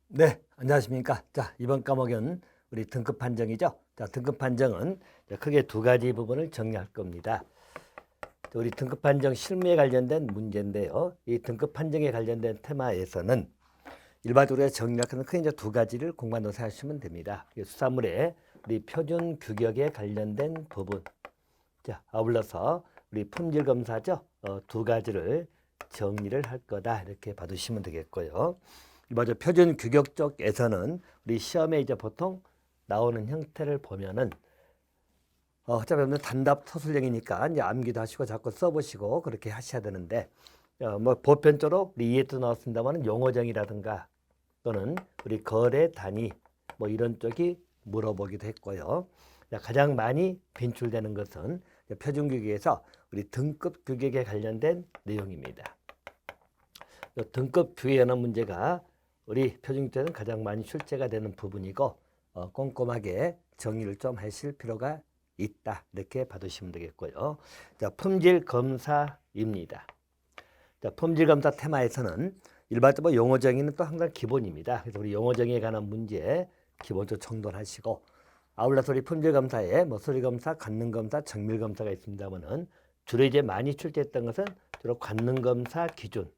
네, 안녕하십니까. 자, 이번 과목은 우리 등급 판정이죠. 자, 등급 판정은 크게 두 가지 부분을 정리할 겁니다. 우리 등급 판정 실무에 관련된 문제인데요. 이 등급 판정에 관련된 테마에서는 일반적으로 정리할 것은 크게 이제 두 가지를 공부한다고 생각하시면 됩니다. 수사물의 우리 표준 규격에 관련된 부분. 자, 아울러서 우리 품질 검사죠. 두 가지를 정리를 할 거다 이렇게 봐두시면 되겠고요. 먼저 표준 규격 쪽에서는 우리 시험에 이제 보통 나오는 형태를 보면은 어차피 단답 서술형이니까 이제 암기도 하시고 자꾸 써보시고 그렇게 하셔야 되는데 뭐 보편적으로 우리 이해도 나왔습니다만은 용어정이라든가 또는 우리 거래 단위 뭐 이런 쪽이 물어보기도 했고요. 가장 많이 빈출되는 것은 표준 규격에서 우리 등급 규격에 관련된 내용입니다. 등급 규격에는 문제가 우리 표준규격에는 가장 많이 출제가 되는 부분이고 꼼꼼하게 정리를 좀 하실 필요가 있다. 이렇게 봐두시면 되겠고요. 자, 품질 검사입니다. 자, 품질 검사 테마에서는 일반적으로 용어 정의는 또 항상 기본입니다. 그래서 우리 용어 정의에 관한 문제 기본적으로 정돈하시고 아울러서 우리 품질 검사에 뭐 소리 검사, 관능 검사, 정밀 검사가 있습니다만은 주로 이제 많이 출제했던 것은 주로 관능 검사 기준.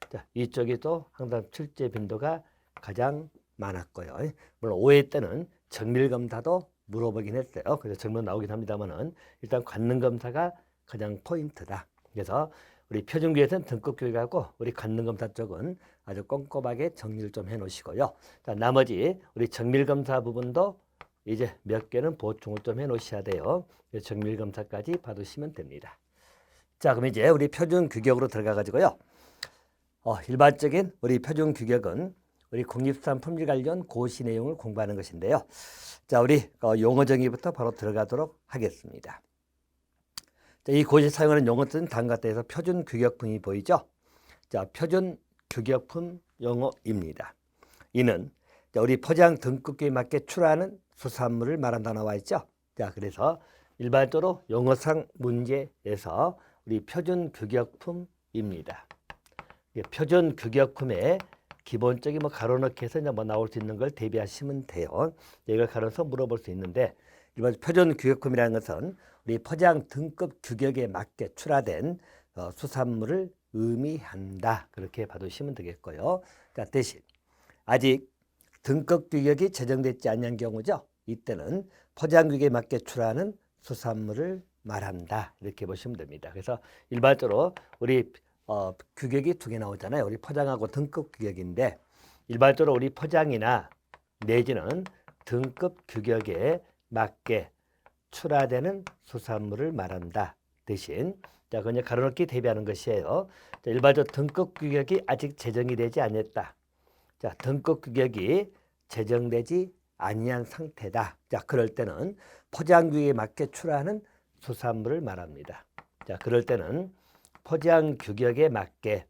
자, 이쪽이 또 항상 출제 빈도가 가장 많았고요. 물론 5회 때는 정밀 검사도 물어보긴 했어요. 그래서 정밀 나오긴 합니다만은 일단 관능 검사가 가장 포인트다. 그래서 우리 표준규에서는 등급 교육하고 우리 관능 검사 쪽은 아주 꼼꼼하게 정리를 좀 해놓으시고요. 자, 나머지 우리 정밀 검사 부분도 이제 몇 개는 보충을 좀 해놓으셔야 돼요. 정밀 검사까지 받으시면 됩니다. 자, 그럼 이제 우리 표준 규격으로 들어가 가지고요. 일반적인 우리 표준 규격은 우리 국립수산 품질 관련 고시 내용을 공부하는 것인데요. 자, 우리 용어 정의부터 바로 들어가도록 하겠습니다. 자, 이 고시 사용하는 용어들은 다음과 같아서 표준 규격품이 보이죠? 자, 표준 규격품 용어입니다. 이는 우리 포장 등급에 맞게 출하하는 수산물을 말한다 나와 있죠. 자, 그래서 일반적으로 용어상 문제에서 우리 표준 규격품입니다. 표준 규격품에 기본적인 뭐 가로넣기 해서 뭐 나올 수 있는 걸 대비하시면 돼요. 이걸 가로서 물어볼 수 있는데 이번 표준 규격품이라는 것은 우리 포장 등급 규격에 맞게 출하된 수산물을 의미한다. 그렇게 봐두시면 되겠고요. 자, 대신 아직 등급 규격이 제정되지 않은 경우죠. 이때는 포장 규격에 맞게 출하하는 수산물을 말한다. 이렇게 보시면 됩니다. 그래서 일반적으로 우리 규격이 두 개 나오잖아요. 우리 포장하고 등급 규격인데 일반적으로 우리 포장이나 내지는 등급 규격에 맞게 출하되는 수산물을 말한다. 대신 자, 그냥 가로넣기 대비하는 것이에요. 자, 일반적으로 등급 규격이 아직 제정이 되지 않았다. 자, 등급 규격이 제정되지 아니한 상태다. 자, 그럴 때는 포장 규격에 맞게 출하하는 수산물을 말합니다. 자, 그럴 때는 포장 규격에 맞게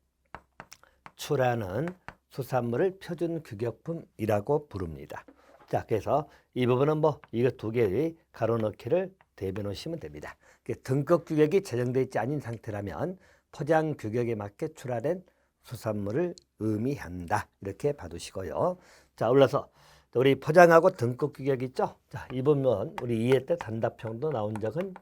출하는 수산물을 표준 규격품이라고 부릅니다. 자, 그래서 이 부분은 뭐 이거 두 개의 가로넣기를 대비해 놓으시면 됩니다. 등급 규격이 제정되어 있지 않은 상태라면 포장 규격에 맞게 출하된 수산물을 의미한다. 이렇게 봐두시고요. 자, 올라서 우리 포장하고 등급 규격 있죠? 자, 이 부분 우리 2회 때 단답형도 나온 적은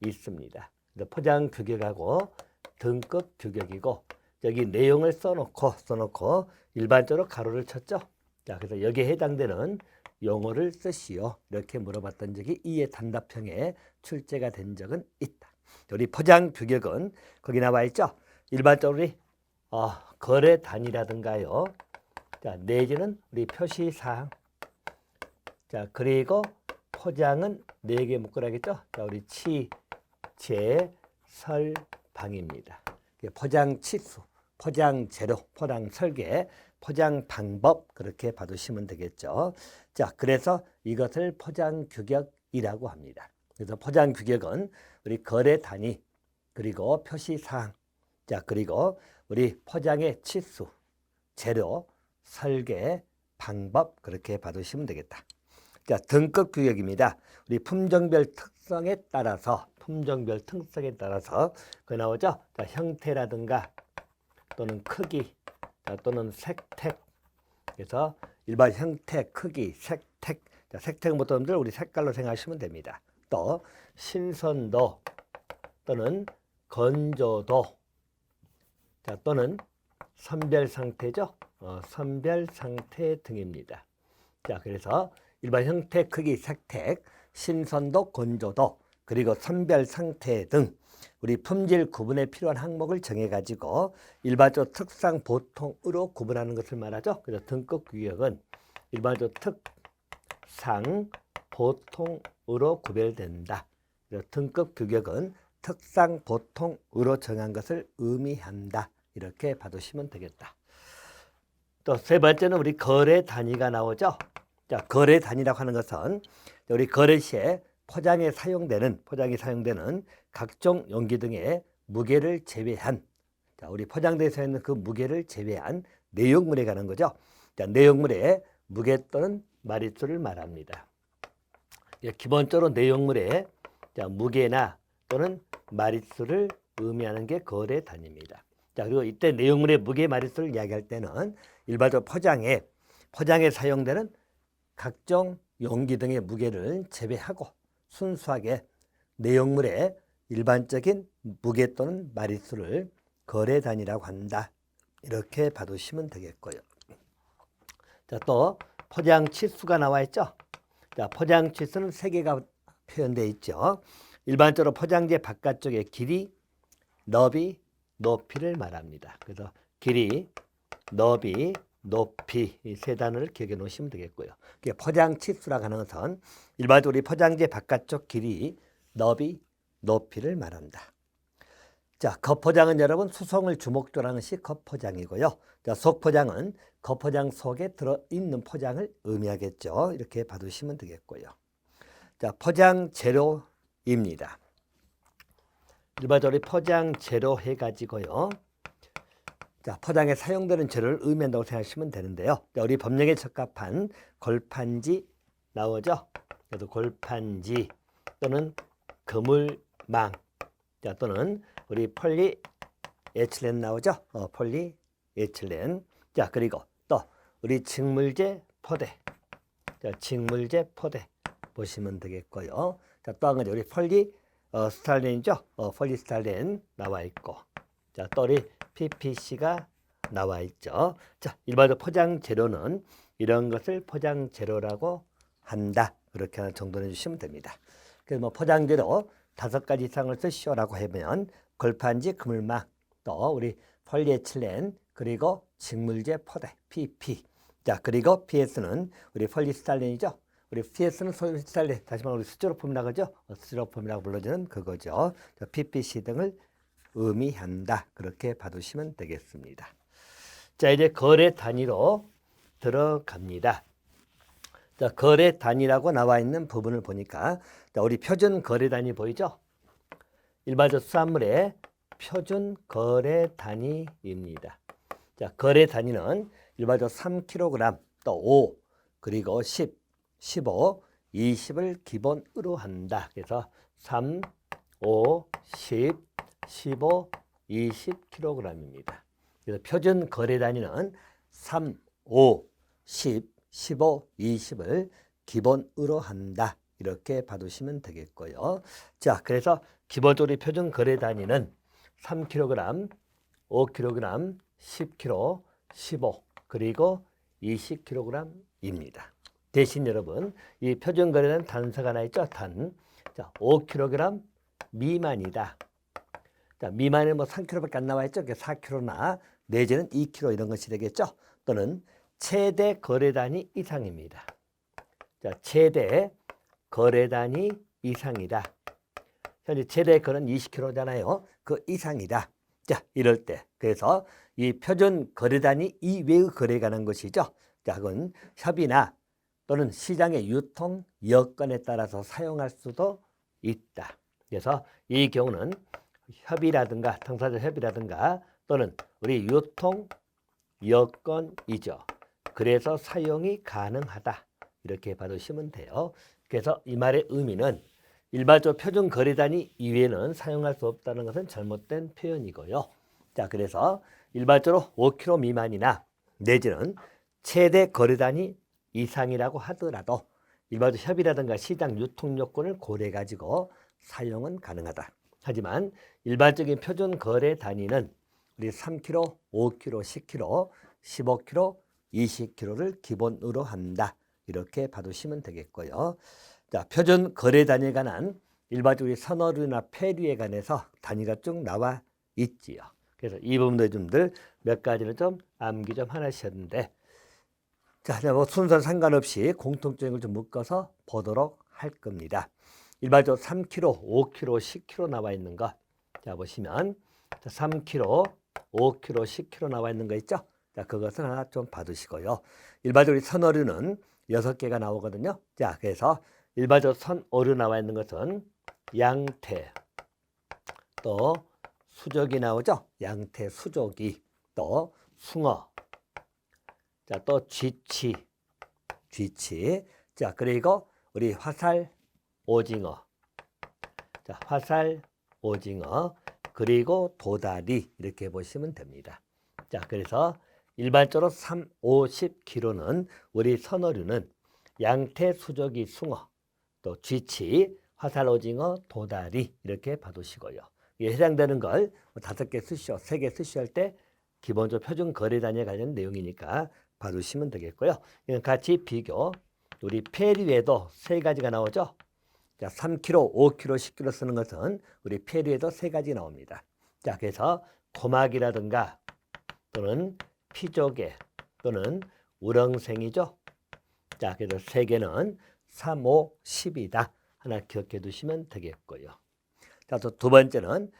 있습니다. 포장 규격하고 등급 규격이고 여기 내용을 써놓고 일반적으로 가로를 쳤죠. 자, 그래서 여기에 해당되는 용어를 쓰시오. 이렇게 물어봤던 적이 2회 단답형에 출제가 된 적은 있다. 우리 포장 규격은 거기 나와 있죠. 일반적으로 우리 거래 단위라든가요. 자, 내지는 우리 표시사항. 자, 그리고 포장은 4개 묶으라겠죠. 자, 우리 치, 제, 설, 방입니다. 포장 치수, 포장 재료, 포장 설계, 포장 방법 그렇게 봐두시면 되겠죠. 자, 그래서 이것을 포장 규격이라고 합니다. 그래서 포장 규격은 우리 거래 단위 그리고 표시 사항, 자, 그리고 우리 포장의 치수, 재료, 설계, 방법 그렇게 봐두시면 되겠다. 자, 등급 규격입니다. 우리 품종별 특성에 따라서 그 나오죠. 자, 형태라든가 또는 크기 또는 색택 그래서 일반 형태, 크기, 색택. 자, 색택부터 여러분들 우리 색깔로 생각하시면 됩니다. 또 신선도 또는 건조도, 자, 또는 선별 상태죠. 선별 상태 등입니다. 자, 그래서 일반 형태, 크기, 색택, 신선도, 건조도, 그리고 선별 상태 등 우리 품질 구분에 필요한 항목을 정해가지고 일반적으로 특상, 보통으로 구분하는 것을 말하죠. 그래서 등급 규격은 일반적으로 특상, 보통으로 구별된다. 그래서 등급 규격은 특상, 보통으로 정한 것을 의미한다. 이렇게 봐두시면 되겠다. 또 세 번째는 우리 거래 단위가 나오죠. 자, 거래 단위라고 하는 것은 우리 거래 시에 포장이 사용되는 각종 용기 등의 무게를 제외한, 자, 우리 포장대에서 있는 그 무게를 제외한 내용물에 관한 거죠. 자, 내용물의 무게 또는 마리수를 말합니다. 기본적으로 내용물의 무게나 또는 마리수를 의미하는 게 거래 단위입니다. 자, 그리고 이때 내용물의 무게, 마리수를 이야기할 때는 일반적으로 포장에 사용되는 각종 용기 등의 무게를 제외하고 순수하게 내용물의 일반적인 무게 또는 마리수를 거래 단위라고 한다. 이렇게 봐두시면 되겠고요. 자, 또 포장 치수가 나와 있죠. 자, 포장 치수는 3개가 표현되어 있죠. 일반적으로 포장재 바깥쪽의 길이, 너비, 높이를 말합니다. 그래서 길이, 너비, 높이 이 세 단어를 기억해 놓으시면 되겠고요. 포장 치수라고 하는 것은 일반적으로 우리 포장재 바깥쪽 길이, 너비, 높이를 말한다. 자, 겉포장은 여러분 수송을 주목적으로 하는 것이 겉포장이고요. 자, 속포장은 겉포장 속에 들어있는 포장을 의미하겠죠. 이렇게 봐두시면 되겠고요. 자, 포장 재료입니다. 일반적으로 포장 재료 해가지고요. 자, 포장에 사용되는 재료를 의미한다고 생각하시면 되는데요. 자, 우리 법령에 적합한 골판지 나오죠. 그래서 골판지 또는 그물망, 자, 또는 우리 폴리에틸렌 나오죠. 폴리에틸렌. 자, 그리고 또 우리 직물제 포대. 자, 직물제 포대 보시면 되겠고요. 자, 또 한 가지 우리 스타일렌이죠. 폴리스타일렌 나와 있고, 자, 또 우리 PPC가 나와 있죠. 자, 일반적으로 포장 재료는 이런 것을 포장 재료라고 한다. 그렇게 하나 정돈해 주시면 됩니다. 그래서 뭐 포장 재료 5가지 이상을 쓰시오라고 하면 골판지, 그물망, 또 우리 폴리에틸렌, 그리고 직물제 포대 PP. 자, 그리고 PS는 우리 폴리스타일렌이죠. 우리 PS는 폴리스타일렌, 다시 말해 우리 스티로폼이라고 하죠. 스티로폼이라고 불러주는 그거죠. 자, PPC 등을 의미한다. 그렇게 봐두시면 되겠습니다. 자, 이제 거래 단위로 들어갑니다. 자, 거래 단위라고 나와 있는 부분을 보니까, 자, 우리 표준 거래 단위 보이죠? 일반적 수산물의 표준 거래 단위입니다. 자, 거래 단위는 일반적 3kg, 또 5, 그리고 10, 15, 20을 기본으로 한다. 그래서 3, 5, 10, 15, 20kg입니다. 그래서 표준 거래 단위는 3, 5, 10, 15, 20을 기본으로 한다. 이렇게 봐두시면 되겠고요. 자, 그래서 기본적으로 표준 거래 단위는 3kg, 5kg, 10kg, 15, 그리고 20kg입니다. 대신 여러분, 이 표준 거래는 단서가 하나 있죠. 단. 자, 5kg 미만이다. 자, 미만은 뭐 3kg밖에 안 나와 있죠. 4kg나 내지는 2kg 이런 것이 되겠죠. 또는 최대 거래 단위 이상입니다. 자, 최대 거래 단위 이상이다. 현재 최대 거래는 20kg잖아요. 그 이상이다. 자, 이럴 때 그래서 이 표준 거래 단위 이외의 거래가 가는 것이죠. 자, 그건 협의나 또는 시장의 유통 여건에 따라서 사용할 수도 있다. 그래서 이 경우는 협의라든가 당사자 협의라든가 또는 우리 유통 여건이죠. 그래서 사용이 가능하다. 이렇게 봐두시면 돼요. 그래서 이 말의 의미는 일반적으로 표준 거래 단위 이외에는 사용할 수 없다는 것은 잘못된 표현이고요. 자, 그래서 일반적으로 5kg 미만이나 내지는 최대 거래 단위 이상이라고 하더라도 일반적 협의라든가 시장 유통 요건을 고려해 가지고 사용은 가능하다. 하지만 일반적인 표준 거래 단위는 우리 3kg, 5kg, 10kg, 15kg, 20kg를 기본으로 한다. 이렇게 봐두시면 되겠고요. 자, 표준 거래 단위에 관한 일반적으로 선어류나 폐류에 관해서 단위가 쭉 나와 있지요. 그래서 이 부분들 좀들 몇 가지는 좀 암기 좀 하시는데, 자, 뭐 순서 상관없이 공통적인 걸 좀 묶어서 보도록 할 겁니다. 일반적으로 3kg, 5kg, 10kg 나와 있는 거. 자, 보시면 3kg, 5kg, 10kg 나와 있는 거 있죠? 자, 그것은 하나 좀 봐두시고요. 일반적으로 선어류는 6개가 나오거든요. 자, 그래서 일반적으로 선어류 나와 있는 것은 양태, 또 수족이 나오죠? 양태, 수족이, 또 숭어, 자, 또 쥐치. 자, 그리고 우리 화살, 오징어. 자, 화살, 오징어, 그리고 도다리 이렇게 보시면 됩니다. 자, 그래서 일반적으로 3, 5, 10kg는 우리 선어류는 양태, 수족이, 숭어, 또 쥐치, 화살, 오징어, 도다리 이렇게 봐두시고요. 이게 해당되는 걸 5개 쓰시오, 3개 쓰시오 할 때 기본적으로 표준 거래 단위에 관련 내용이니까 봐두시면 되겠고요. 이건 같이 비교. 우리 폐류에도 3가지가 나오죠. 자, 3kg, 5kg, 10kg 쓰는 것은 우리 폐류에도 3가지 나옵니다. 자, 그래서 고막이라든가 또는 피조개 또는 우렁생이죠. 자, 그래서 3개는 3, 5, 10이다. 하나 기억해 두시면 되겠고요. 자, 또 두 번째는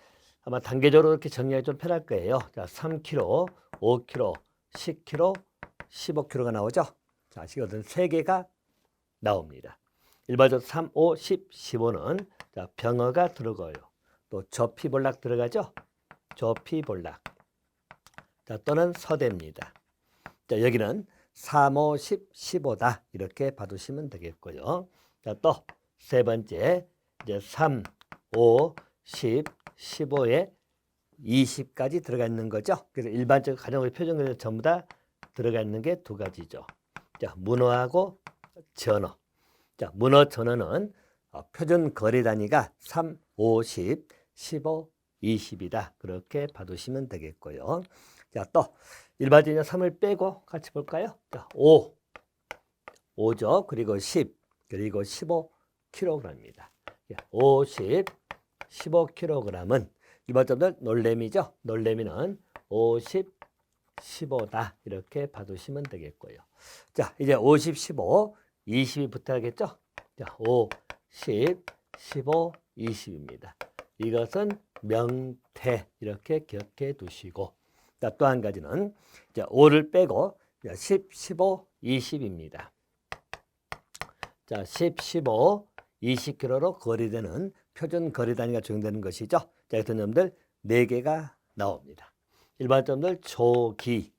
아마 단계적으로 이렇게 정리하기 좀 편할 거예요. 자, 3kg, 5kg, 10kg, 15kg가 나오죠. 자, 이것은 3개가 나옵니다. 일반적으로 3, 5, 10, 15는 자, 병어가 들어가요. 또 조피볼락 들어가죠. 조피볼락. 자, 또는 서대입니다. 자, 여기는 3, 5, 10, 15다. 이렇게 봐두시면 되겠고요. 자, 또 세 번째 이제 3, 5, 10, 15에 20까지 들어가 있는 거죠. 그래서 일반적 가정의 표준거래 전부 다 들어가 있는 게 2가지죠. 자, 문어하고 전어. 자, 문어, 전어는 표준 거래 단위가 3, 5, 10, 15, 20이다. 그렇게 봐두시면 되겠고요. 자, 또 일반적인 3을 빼고 같이 볼까요? 자, 5죠. 그리고 10, 그리고 15kg입니다. 50, 15kg은 일반적으로 놀래미죠. 놀래미는 50, 15다. 이렇게 봐두시면 되겠고요. 자, 이제 50, 15, 20이 붙어야겠죠. 자, 5, 10, 15, 20입니다. 이것은 명태 이렇게 기억해 두시고, 자, 또 한 가지는 자, 5를 빼고 10, 15, 20입니다. 자, 10, 15, 20kg로 거래되는 표준 거래 단위가 적용되는 것이죠. 자, 이런 점들 4개가 나옵니다. 일반점들 조기.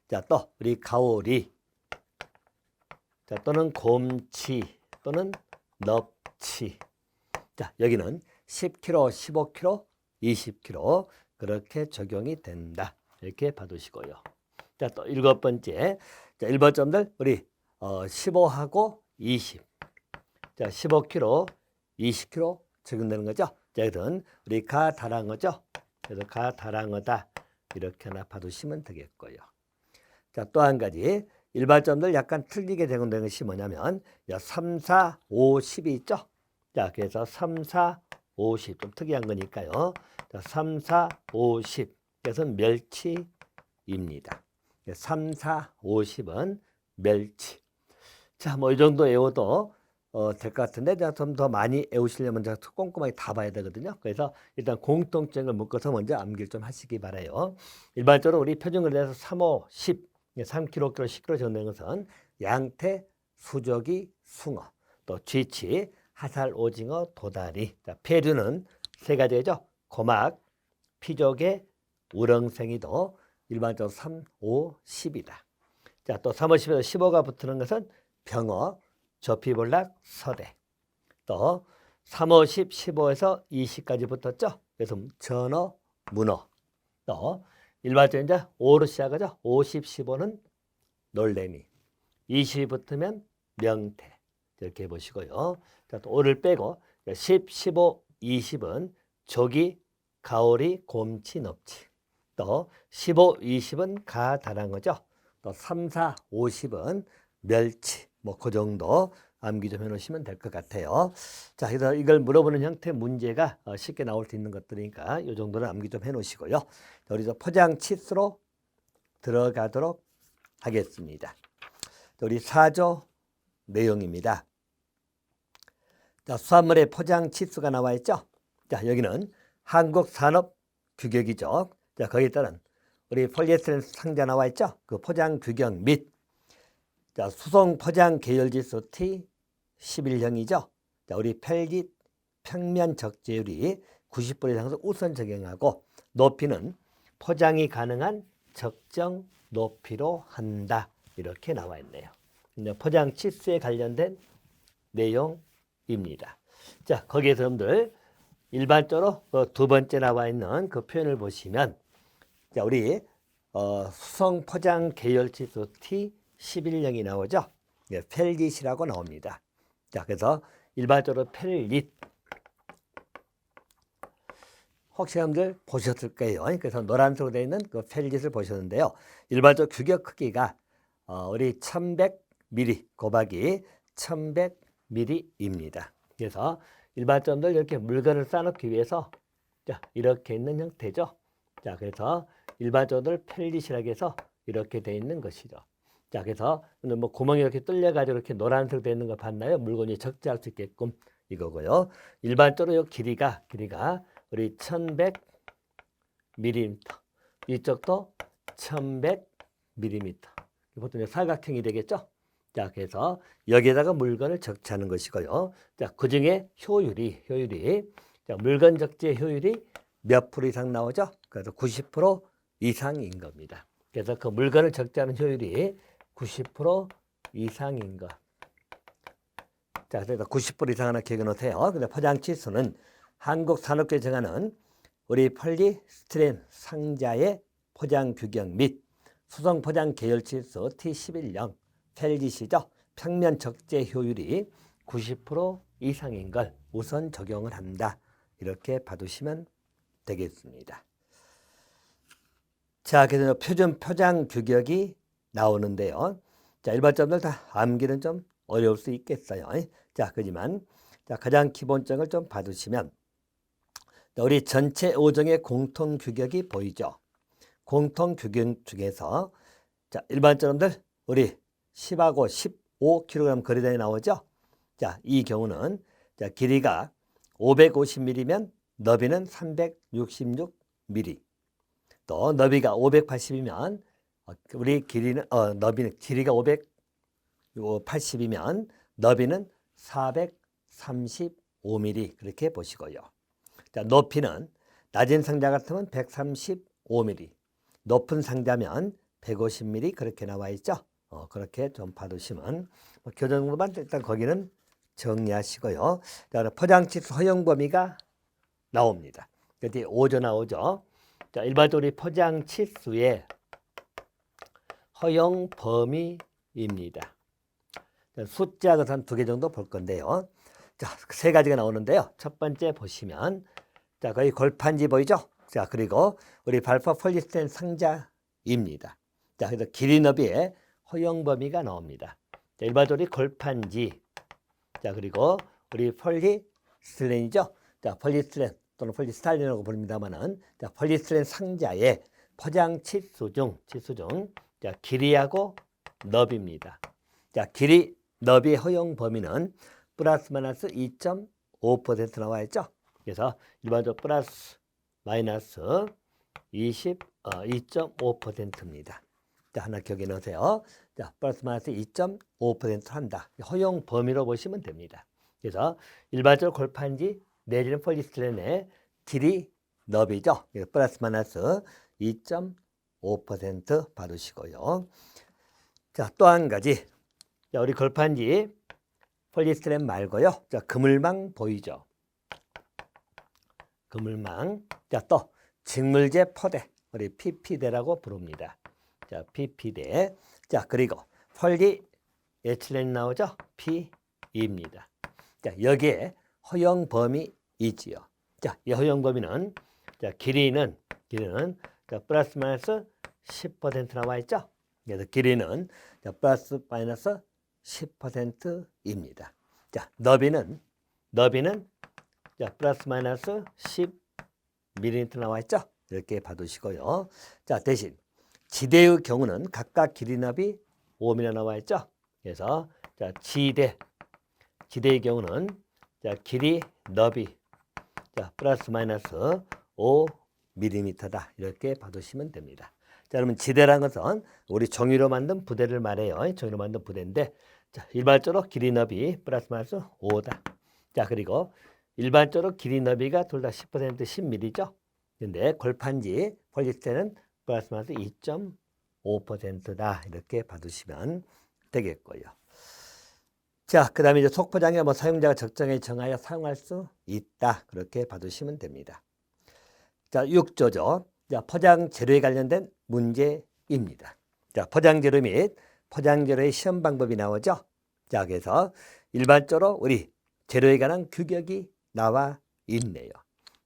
자, 또 우리 가오리. 자, 또는 곰치 또는 넙치. 자, 여기는 10kg, 15kg, 20kg 그렇게 적용이 된다. 이렇게 봐두시고요. 자, 또 7번째. 자, 1번점들 우리 15하고 20. 자, 15kg, 20kg 적용되는 거죠. 자, 이건 우리 가다랑어죠. 그래서 가다랑어다. 이렇게 하나 봐두시면 되겠고요. 자, 또 한 가지. 일반점들 약간 틀리게 적용되는 것이 뭐냐면 3, 4, 5, 10이 있죠. 자, 그래서 3, 4, 5, 10 좀 특이한 거니까요. 자, 3, 4, 5, 10 이것은 멸치입니다. 3, 4, 5, 10은 멸치. 자, 뭐 이 정도 외워도 될 것 같은데 좀 더 많이 외우시려면 제가 꼼꼼하게 다 봐야 되거든요. 그래서 일단 공통점을 묶어서 먼저 암기를 좀 하시기 바라요. 일반적으로 우리 표준거래에서 3, 5, 10 3kg, 10kg 적용되는 것은 양태, 수족이, 숭어, 또 쥐치, 하살, 오징어, 도다리. 자, 폐류는 3가지죠. 고막, 피조개, 우렁생이도 일반적으로 3, 5, 10이다. 자, 또 3, 5, 10에서 15가 붙는 것은 병어, 조피볼락, 서대. 또 3, 5, 10, 15에서 20까지 붙었죠. 그래서 전어, 문어. 또 일반적으로 이제 5로 시작하죠. 50, 15는 놀래미. 20이 붙으면 명태. 이렇게 보시고요. 자, 또 5를 빼고 10, 15, 20은 조기, 가오리, 곰치, 넙치. 또 15, 20은 가, 다랑어죠. 또 3, 4, 50은 멸치. 뭐 그 정도 암기 좀 해놓으시면 될 것 같아요. 자, 그래서 이걸 물어보는 형태 문제가 쉽게 나올 수 있는 것들이니까 이 정도는 암기 좀 해놓으시고요. 자, 우리 포장 치수로 들어가도록 하겠습니다. 자, 우리 4조 내용입니다. 자, 수산물의 포장 치수가 나와 있죠. 자, 여기는 한국 산업 규격이죠. 자, 거기에 따른 우리 폴리에스테린 상자 나와 있죠. 그 포장 규격 및 자, 수송 포장 계열지수 T11형이죠. 자, 우리 펠깃 평면 적재율이 90% 이상에서 우선 적용하고 높이는 포장이 가능한 적정 높이로 한다. 이렇게 나와 있네요. 포장 치수에 관련된 내용입니다. 자, 거기에서 여러분들 일반적으로 두 번째 나와 있는 그 표현을 보시면 자, 우리 수송 포장 계열지수 T11형이 나오죠. 예, 펠깃이라고 나옵니다. 자, 그래서 일반적으로 펠깃 혹시 여러분들 보셨을 거예요. 그래서 노란색으로 되어 있는 그 펠깃을 보셨는데요. 일반적으로 규격 크기가 우리 1100mm 곱하기 1100mm입니다. 그래서 일반적으로 이렇게 물건을 쌓아놓기 위해서 자, 이렇게 있는 형태죠. 자, 그래서 일반적으로 펠깃이라고 해서 이렇게 되어 있는 것이죠. 자, 그래서 뭐 구멍이 이렇게 뚫려가지고 이렇게 노란색 되어 있는 거 봤나요? 물건이 적재할 수 있게끔 이거고요. 일반적으로 이 길이가 우리 1100mm, 이쪽도 1100mm. 보통 사각형이 되겠죠? 자, 그래서 여기에다가 물건을 적재하는 것이고요. 자, 그 중에 효율이 자, 물건 적재 효율이 몇 프로 이상 나오죠? 그래서 90% 이상인 겁니다. 그래서 그 물건을 적재하는 효율이 90% 이상인 것. 자, 그래서 90% 이상 하나 기억해 놓으세요. 근데 포장 치수는 한국산업부에 정하는 우리 폴리스티렌 상자의 포장 규격 및 수송 포장 계열 치수 T11형 펠깃이죠. 평면 적재 효율이 90% 이상인 걸 우선 적용을 한다. 이렇게 봐두시면 되겠습니다. 자, 그래서 표준 포장 규격이 나오는데요. 자, 일반적으로 다 암기는 좀 어려울 수 있겠어요. 자, 그지만 자, 가장 기본적을 좀 봐두시면 우리 전체 5종의 공통 규격이 보이죠. 공통 규격 중에서 자, 일반적으로 우리 10하고 15kg 거리단위 나오죠. 자, 이 경우는 자, 길이가 550mm면 너비는 366mm. 또 너비가 580이면 우리 길이는 너비는 길이가 580이면 너비는 435mm 그렇게 보시고요. 자, 높이는 낮은 상자 같으면 135mm, 높은 상자면 150mm 그렇게 나와 있죠. 그렇게 좀 봐두시면 교정부만 일단 거기는 정리하시고요. 자, 포장치수 허용 범위가 나옵니다. 여기 5조 나오죠. 자, 일반적으로 포장 치수의 허용 범위입니다. 숫자가 한 2개 정도 볼 건데요. 자, 3가지가 나오는데요. 첫 번째 보시면 자, 거기 골판지 보이죠? 자, 그리고 우리 발포 폴리스테린 상자입니다. 자, 그래서 길이 너비의 허용 범위가 나옵니다. 자, 일반적으로 골판지. 자, 그리고 우리 폴리스티렌이죠? 자, 폴리스티렌 또는 폴리스타일린이라고 부릅니다만은 자, 폴리스티렌 상자의 포장 치수 중 자, 길이하고 너비입니다. 자, 길이 너비 허용 범위는 플러스 마이너스 2.5% 나와 있죠. 그래서 일반적으로 플러스 마이너스 2.5%입니다. 자, 하나 기억해 놓으세요. 자, 플러스 마이너스 2.5% 한다. 허용 범위로 보시면 됩니다. 그래서 일반적으로 골판지 내지는 폴리스티렌의 길이 너비죠. 플러스 마이너스 2.5% 받으시고요. 자, 또 한 가지. 자, 우리 골판지 폴리스티렌 말고요. 자, 그물망 보이죠? 그물망. 자, 또 직물제 포대, 우리 PP대라고 부릅니다. 자, pp대. 자, 그리고 폴리에틸렌이 나오죠? P입니다. 자, 여기에 허용 범위 있지요. 자, 이 허용 범위는 자, 길이는 자, 플러스 마이너스 10% 나와 있죠? 그래서 길이는 자, 플러스 마이너스 10%입니다. 자, 너비는 자, 플러스 마이너스 10mm 나와 있죠? 이렇게 봐두시고요. 자, 대신 지대의 경우는 각각 길이 너비 5mm 나와 있죠? 그래서 자, 지대의 경우는 자, 길이 너비 자, 플러스 마이너스 5mm다. 이렇게 봐두시면 됩니다. 자, 그러면 지대라는 것은 우리 종이로 만든 부대를 말해요. 종이로 만든 부대인데 자, 일반적으로 길이 너비 플러스 마이너스 5다. 자, 그리고 일반적으로 길이 너비가 둘 다 10% 10mm죠. 근데 골판지 폴리에스테르는 플러스 마이너스 2.5%다. 이렇게 봐두시면 되겠고요. 자, 그 다음에 이제 속포장에 뭐 사용자가 적정에 정하여 사용할 수 있다. 그렇게 봐두시면 됩니다. 자, 6조죠. 자, 포장 재료에 관련된 문제입니다. 자, 포장 재료 및 포장 재료의 시험 방법이 나오죠. 자, 그래서 일반적으로 우리 재료에 관한 규격이 나와 있네요.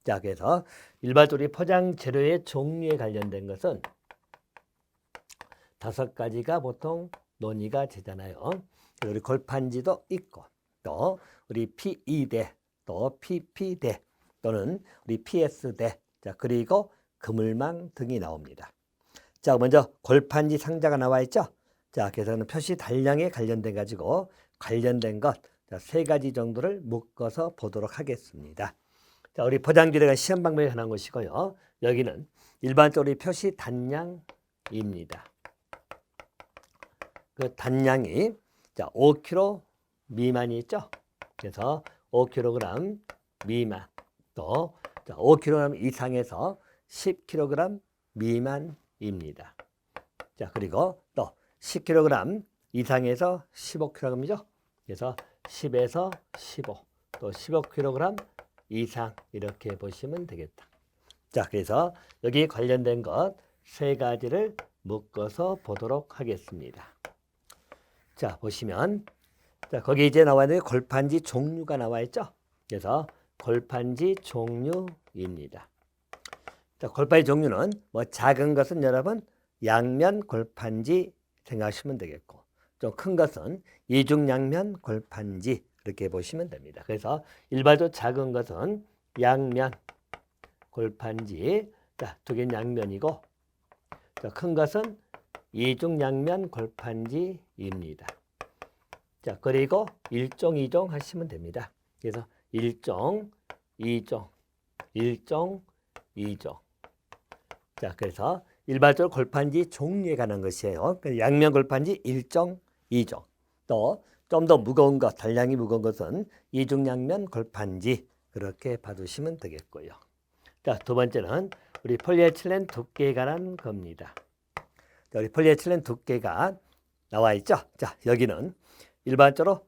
자, 그래서 일반적으로 포장 재료의 종류에 관련된 것은 5가지가 보통 논의가 되잖아요. 우리 골판지도 있고 또 우리 PE대 또 PP대 또는 우리 PS대 자, 그리고 그물망 등이 나옵니다. 자, 먼저 골판지 상자가 나와 있죠. 자, 그래서 표시 단량에 관련된 가지고 관련된 것 자, 3가지 정도를 묶어서 보도록 하겠습니다. 자, 우리 포장지에 시험 방법에 관한 것이고요. 여기는 일반적으로 표시 단량입니다. 그 단량이 자, 5kg 미만이 있죠. 그래서 5kg 미만 또 자, 5kg 이상에서 10kg 미만입니다. 자, 그리고 또 10kg 이상에서 15kg이죠. 그래서 10에서 15, 또 15kg 이상 이렇게 보시면 되겠다. 자, 그래서 여기 관련된 것 3가지를 묶어서 보도록 하겠습니다. 자, 보시면 자, 거기 이제 나와 있는 골판지 종류가 나와 있죠. 그래서 골판지 종류입니다. 자, 골판지 종류는 뭐 작은 것은 여러분 양면 골판지 생각하시면 되겠고 좀 큰 것은 이중 양면 골판지 이렇게 보시면 됩니다. 그래서 일반적으로 작은 것은 양면 골판지 자, 2개는 양면이고 자, 큰 것은 이중 양면 골판지입니다. 자, 그리고 1종, 2종 하시면 됩니다. 그래서 1종, 2종, 1종, 2종. 자, 그래서 일반적으로 골판지 종류에 관한 것이에요. 양면 골판지 1종, 2종. 또 좀 더 무거운 것, 단량이 무거운 것은 이중 양면 골판지 그렇게 봐두시면 되겠고요. 자, 2번째는 우리 폴리에틸렌 두께에 관한 겁니다. 자, 우리 폴리에틸렌 두께가 나와 있죠. 자, 여기는 일반적으로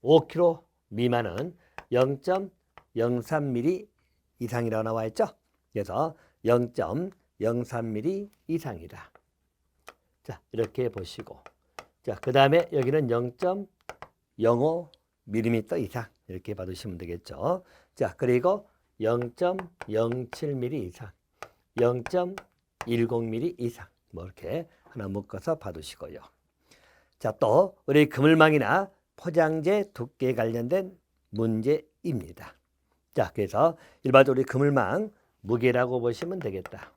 5kg 미만은 0.03mm 이상이라고 나와 있죠. 그래서 0.03mm 이상이다. 자, 이렇게 보시고 자, 그 다음에 여기는 0.05mm 이상 이렇게 봐두시면 되겠죠. 자, 그리고 0.07mm 이상, 0.10mm 이상 뭐 이렇게 하나 묶어서 봐두시고요. 자, 또 우리 그물망이나 포장재 두께에 관련된 문제입니다. 자, 그래서 일반적으로 우리 그물망 무게라고 보시면 되겠다.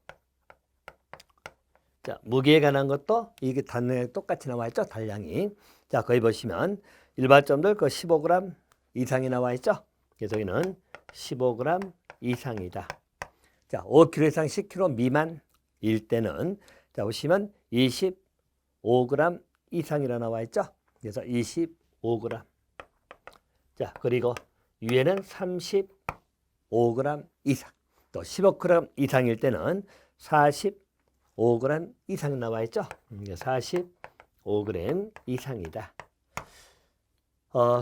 자, 무게에 관한 것도 이게 단량이 똑같이 나와 있죠. 단량이. 자, 거기 보시면 일반점들 그 15g 이상이 나와 있죠. 그래서 여기는 15g 이상이다. 자, 5kg 이상 10kg 미만일 때는 자, 보시면 25g 이상이라 나와 있죠. 그래서 25g. 자, 그리고 위에는 35g 이상. 또 15g 이상일 때는 45g 이상 나와 있죠. 45g 이상이다.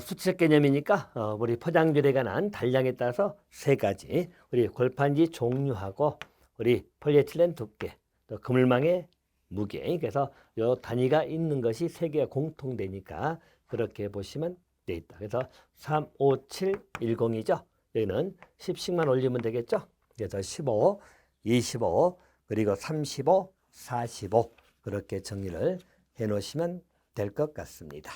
수치적 개념이니까 우리 포장재료에 관한 단량에 따라서 3가지 우리 골판지 종류하고 우리 폴리에틸렌 두께 또 그물망의 무게. 그래서 요 단위가 있는 것이 세 개가 공통되니까 그렇게 보시면 돼 있다. 그래서 35710이죠. 여기는 10씩만 올리면 되겠죠. 그래서 15, 25, 그리고 35, 45 그렇게 정리를 해 놓으시면 될 것 같습니다.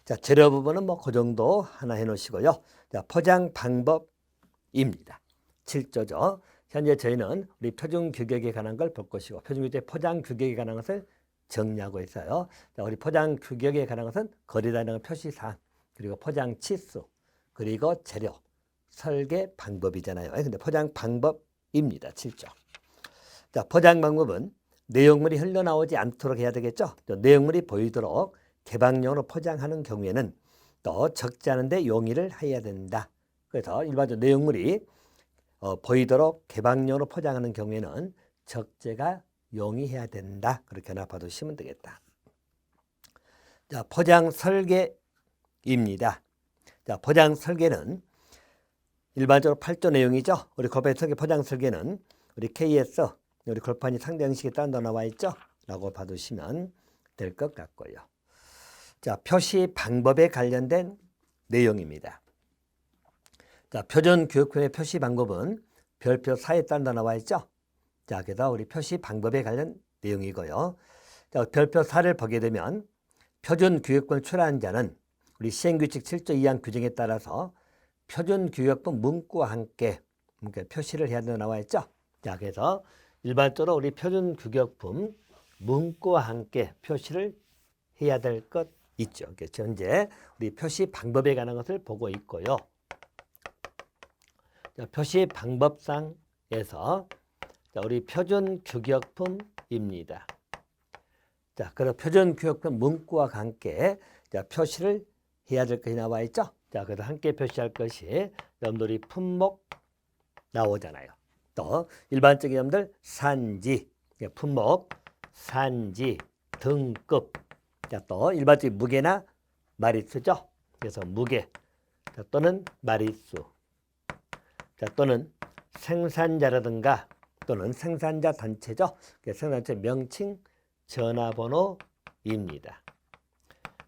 자, 재료 부분은 뭐 그 정도 하나 해 놓으시고요. 자, 포장 방법입니다. 7조죠. 현재 저희는 우리 표준 규격에 관한 걸 볼 것이고 표준 규격 포장 규격에 관한 것을 정리하고 있어요. 자, 우리 포장 규격에 관한 것은 거리라는 표시사항, 그리고 포장 치수, 그리고 재료, 설계 방법이잖아요. 근데 포장 방법입니다. 7조. 자, 포장 방법은 내용물이 흘러나오지 않도록 해야 되겠죠. 또 내용물이 보이도록 개방용으로 포장하는 경우에는 또 적지 않은데 용의를 해야 된다. 그래서 일반적으로 내용물이 보이도록 개방용으로 포장하는 경우에는 적재가 용의해야 된다. 그렇게 하나 봐두시면 되겠다. 자, 포장 설계입니다. 자, 포장 설계는 일반적으로 8조 내용이죠. 우리 골반 설계 포장 설계는 우리 KS 우리 골판이 상대 형식에 따로 나와 있죠. 라고 봐두시면 될 것 같고요. 자, 표시 방법에 관련된 내용입니다. 자, 표준 교육품의 표시 방법은 별표 4에 따라 나와 있죠. 자, 그래서 우리 표시 방법에 관련 내용이고요. 자, 별표 4를 보게 되면 표준 교육품을 출하한 자는 우리 시행규칙 7조 2항 규정에 따라서 표준 교육품 문구와 함께 표시를 해야 된다고 나와 있죠. 자, 그래서 일반적으로 우리 표준 교육품 문구와 함께 표시를 해야 될 것 있죠. 그래서 현재 우리 표시 방법에 관한 것을 보고 있고요. 자, 표시 방법상에서 자, 우리 표준 규격품입니다. 자, 그럼 표준 규격품 문구와 함께 자, 표시를 해야 될 것이 나와 있죠. 자, 그래서 함께 표시할 것이 여러분들이 품목 나오잖아요. 또 일반적인 여러분들 산지, 품목, 산지, 등급. 자, 또 일반적인 무게나 마리수죠. 그래서 무게 또는 마리수. 자, 또는 생산자라든가 또는 생산자 단체죠. 생산자 명칭, 전화번호입니다.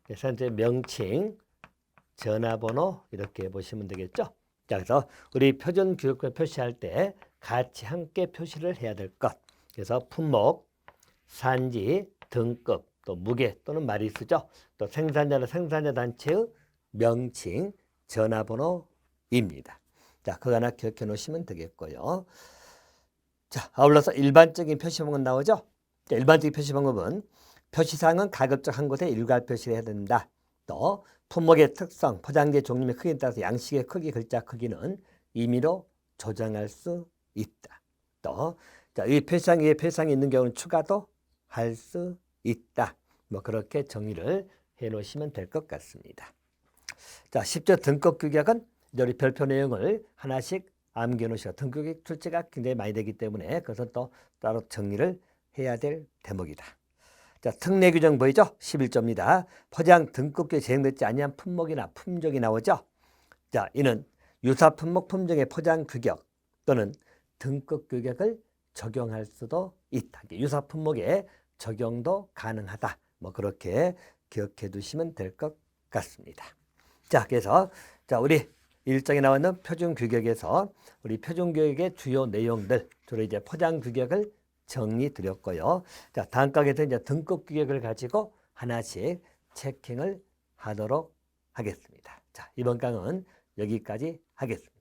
생산자 명칭, 전화번호 이렇게 보시면 되겠죠. 자, 그래서 우리 표준 교육권 표시할 때 같이 함께 표시를 해야 될 것. 그래서 품목, 산지, 등급, 또 무게 또는 마리수죠. 또 생산자나 생산자 단체의 명칭, 전화번호입니다. 자, 그거 하나 기억해 놓으시면 되겠고요. 자, 아울러서 일반적인 표시 방법 나오죠. 자, 일반적인 표시 방법은 표시사항은 가급적 한 곳에 일괄 표시를 해야 된다. 또 품목의 특성, 포장재 종류 및 크기에 따라서 양식의 크기, 글자 크기는 임의로 조정할 수 있다. 또 이 표시사항 위에 표시사항이 있는 경우는 추가도 할 수 있다. 뭐 그렇게 정의를 해 놓으시면 될 것 같습니다. 자, 10조 등급 규격은 우리 별표 내용을 하나씩 암겨 놓으시고 등급 출제가 굉장히 많이 되기 때문에 그것은 또 따로 정리를 해야 될 대목이다. 자, 특례 규정 보이죠? 11조입니다. 포장 등급규에 제정되지 아니한 품목이나 품종이 나오죠. 자, 이는 유사 품목 품종의 포장 규격 또는 등급 규격을 적용할 수도 있다. 유사 품목에 적용도 가능하다. 뭐 그렇게 기억해 두시면 될 것 같습니다. 자, 그래서 자, 우리 일정에 나와 있는 표준 규격에서 우리 표준 규격의 주요 내용들 주로 이제 포장 규격을 정리 드렸고요. 자, 다음 강에서 이제 등급 규격을 가지고 하나씩 체킹을 하도록 하겠습니다. 자, 이번 강은 여기까지 하겠습니다.